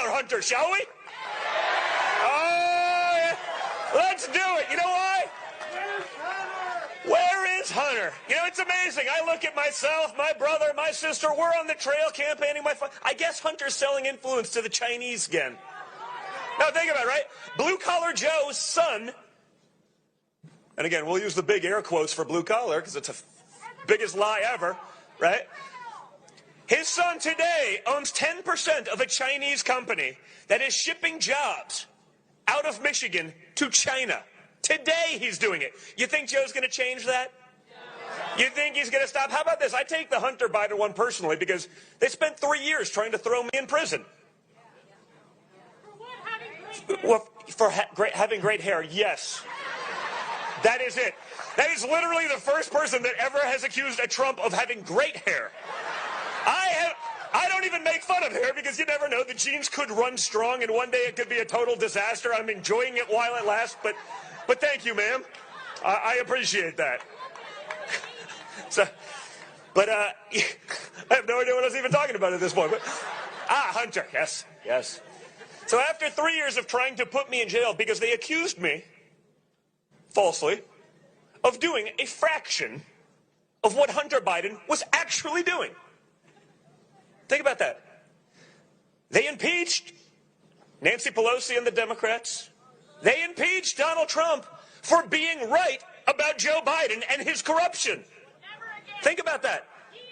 about Hunter, shall we? Oh, yeah. Let's do it. You know why? Where is Hunter? You know, it's amazing. I look at myself, my brother, my sister. We're on the trail campaigning. I guess Hunter's selling influence to the Chinese again. Now, think about it, right? Blue Collar Joe's son, and again, we'll use the big air quotes for blue collar because it's the biggest lie ever, right? His son today owns 10% of a Chinese company that is shipping jobs out of Michigan to China. Today he's doing it. You think Joe's going to change that? You think he's going to stop? How about this? I take the Hunter Biden one personally because they spent 3 years trying to throw me in prison. Well, for having great hair, yes. That is it. That is literally the first person that ever has accused a Trump of having great hair. I don't even make fun of hair because you never know. The genes could run strong and one day it could be a total disaster. I'm enjoying it while it lasts, but thank you, ma'am. I appreciate that. I have no idea what I was even talking about at this point. But, Hunter, yes. So after 3 years of trying to put me in jail because they accused me, falsely, of doing a fraction of what Hunter Biden was actually doing. Think about that. They impeached Nancy Pelosi and the Democrats. They impeached Donald Trump for being right about Joe Biden and his corruption. Think about that,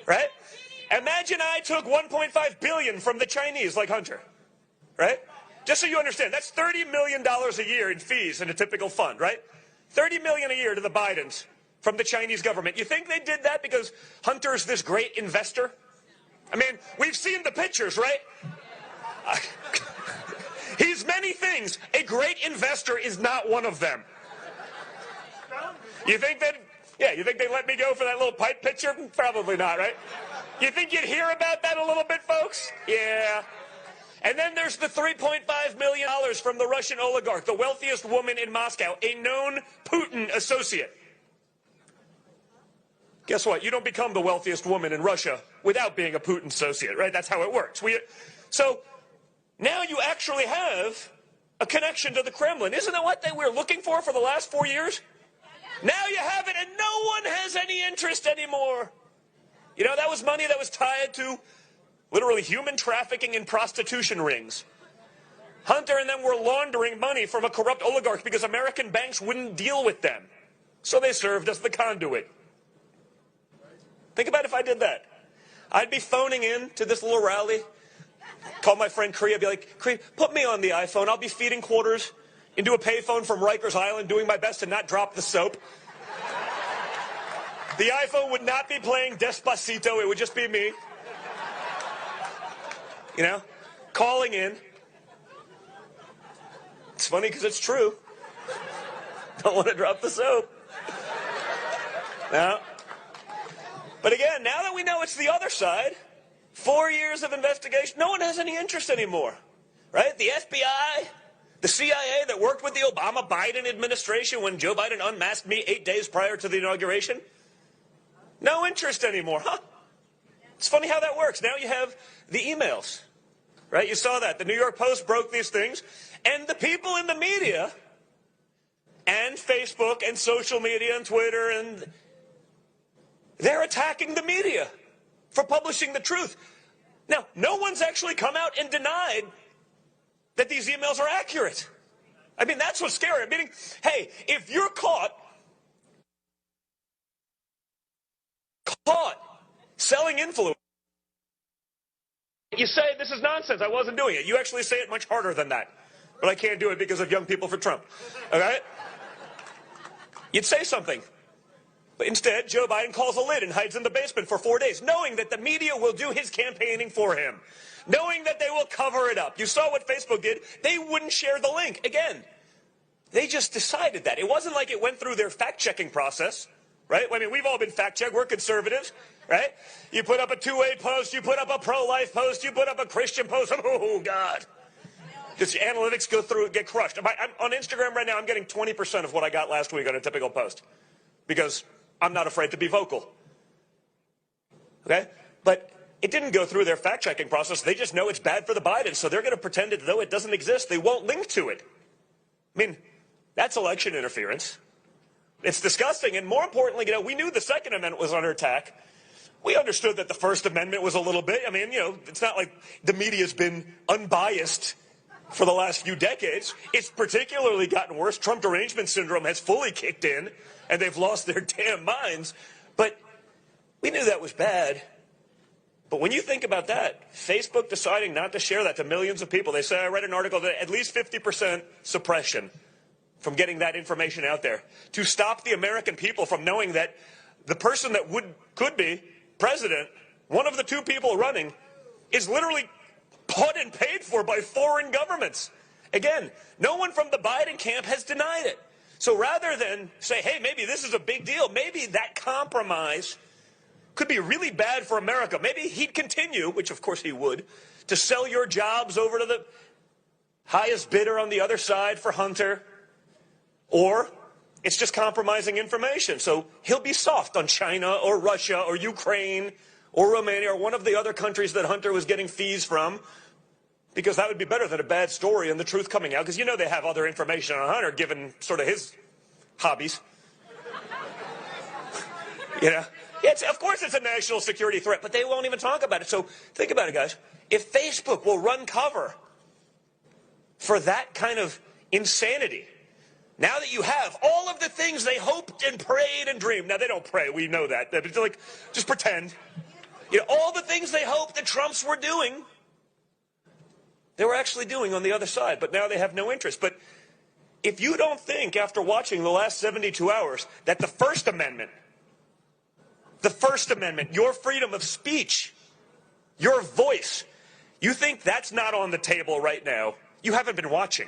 right? Imagine I took $1.5 billion from the Chinese like Hunter, right? Just so you understand, that's $30 million a year in fees in a typical fund, right? $30 million a year to the Bidens from the Chinese government. You think they did that because Hunter's this great investor? I mean, we've seen the pictures, right? He's many things. A great investor is not one of them. You think they let me go for that little pipe picture? Probably not, right? You think you'd hear about that a little bit, folks? Yeah. And then there's the $3.5 million from the Russian oligarch, the wealthiest woman in Moscow, a known Putin associate. Guess what? You don't become the wealthiest woman in Russia without being a Putin associate, right? That's how it works. So now you actually have a connection to the Kremlin. Isn't that what they were looking for the last 4 years? Now you have it, and no one has any interest anymore. You know, that was money that was tied to literally human trafficking and prostitution rings. Hunter and them were laundering money from a corrupt oligarch because American banks wouldn't deal with them. So they served as the conduit. Think about if I did that. I'd be phoning in to this little rally, call my friend Cree, I'd be like, Cree, put me on the iPhone. I'll be feeding quarters into a payphone from Rikers Island, doing my best to not drop the soap. The iPhone would not be playing Despacito. It would just be me. You know, calling in. It's funny because it's true. Don't want to drop the soap. No. But again, now that we know it's the other side, 4 years of investigation, no one has any interest anymore, right? The FBI, the CIA that worked with the Obama-Biden administration when Joe Biden unmasked me 8 days prior to the inauguration, no interest anymore, huh? It's funny how that works. Now you have the emails, right? You saw that. The New York Post broke these things, and the people in the media and Facebook and social media and Twitter, and they're attacking the media for publishing the truth. Now, no one's actually come out and denied that these emails are accurate. I mean, that's what's scary. Meaning, hey, if you're caught selling influence, you say, this is nonsense, I wasn't doing it. You actually say it much harder than that. But I can't do it because of Young People for Trump. Okay? You'd say something. But instead, Joe Biden calls a lid and hides in the basement for 4 days, knowing that the media will do his campaigning for him, knowing that they will cover it up. You saw what Facebook did. They wouldn't share the link. Again, they just decided that. It wasn't like it went through their fact-checking process, right? I mean, we've all been fact-checked. We're conservatives, right? You put up a two-way post. You put up a pro-life post. You put up a Christian post. Oh, God. Just analytics go through and get crushed. I'm on Instagram right now, I'm getting 20% of what I got last week on a typical post because I'm not afraid to be vocal. Okay? But it didn't go through their fact-checking process. They just know it's bad for the Bidens, so they're going to pretend as though it doesn't exist. They won't link to it. I mean, that's election interference. It's disgusting. And more importantly, we knew the Second Amendment was under attack. We understood that the First Amendment was a little bit. I mean, it's not like the media's been unbiased for the last few decades. It's particularly gotten worse. Trump derangement syndrome has fully kicked in, and they've lost their damn minds. But we knew that was bad. But when you think about that, Facebook deciding not to share that to millions of people, they say, I read an article that at least 50% suppression from getting that information out there, to stop the American people from knowing that the person that could be president, one of the two people running, is literally bought and paid for by foreign governments. Again, no one from the Biden camp has denied it. So rather than say, hey, maybe this is a big deal, maybe that compromise could be really bad for America. Maybe he'd continue, which of course he would, to sell your jobs over to the highest bidder on the other side for Hunter. Or it's just compromising information. So he'll be soft on China or Russia or Ukraine or Romania or one of the other countries that Hunter was getting fees from, because that would be better than a bad story and the truth coming out. Because they have other information on Hunter given sort of his hobbies. Of course it's a national security threat, but they won't even talk about it. So think about it, guys. If Facebook will run cover for that kind of insanity, now that you have all of the things they hoped and prayed and dreamed. Now, they don't pray. We know that. It's like, just pretend. All the things they hoped the Trumps were doing, they were actually doing on the other side. But now they have no interest. But if you don't think, after watching the last 72 hours, that the First Amendment, your freedom of speech, your voice, you think that's not on the table right now, you haven't been watching.